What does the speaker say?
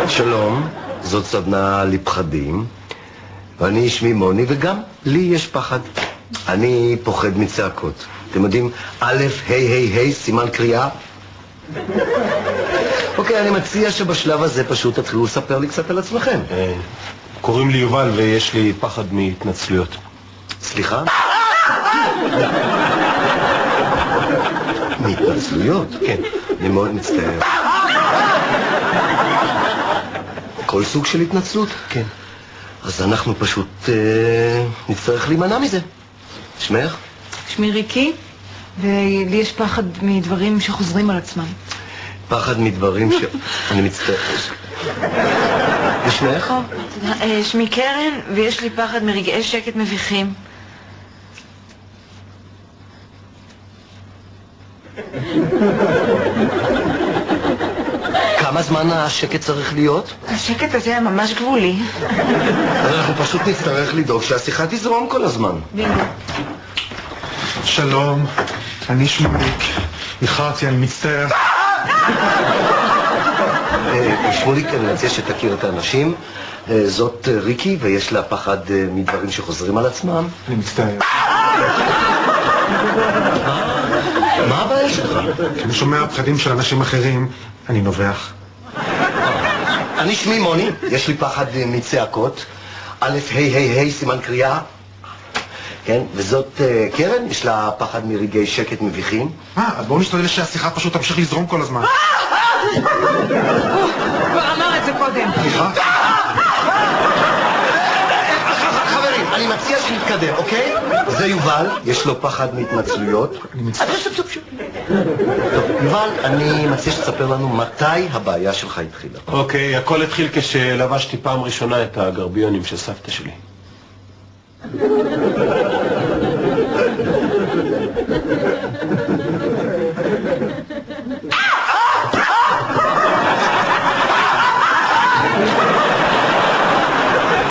שלום, זאת סדנה לפחדים, ואני שמי מוני, וגם לי יש פחד. אני פוחד מצעקות. אתם יודעים, א', ה', ה', ה', סימן קריאה? אוקיי, אני מציע שבשלב הזה פשוט תתחילו לספר לי קצת על עצמכם. קוראים לי יובל ויש לי פחד מהתנצלויות. סליחה? מהתנצלויות? כן. אני מאוד מצטער. כל סוג של התנצלות? כן. אז אנחנו פשוט נצטרך להימנע מזה. שמך? שמי ריקי, ולי יש פחד מדברים שחוזרים על עצמם. פחד מדברים אני מצטער. ושמך? שמי קרן, ויש לי פחד מרגעי שקט מביכים. כמה זמן השקט צריך להיות? השקט הזה היה ממש גבולי. אז אנחנו פשוט נצטרך לדאוג שהשיחה תזרום כל הזמן. שלום, אני שמוליק. איחרתי, אני מצטער. שמוליק, אני מציע שתכיר את האנשים. זאת ריקי, ויש לה פחד מדברים שחוזרים על עצמם. אני מצטער. מה הבעיה שלך? אני שומע פחדים של אנשים אחרים, אני נובח. אני שמי מוני, יש לי פחד מצעקות. א', ה', ה', ה', סימן קריאה. כן, וזאת קרן, יש לה פחד מרגעי שקט מביכים. אז בואו נשתדל שהשיחה פשוט תמשיך לזרום כל הזמן. כבר אמר את זה קודם. סליחה? חברים, אני מציע שנתקדם, אוקיי? זה יובל, יש לו פחד מהתנצלויות. יובל, אני מציע שתספר לנו מתי הבעיה שלך התחילה. אוקיי, הכל התחיל כשלבשתי פעם ראשונה את הגרביונים של סבתא שלי.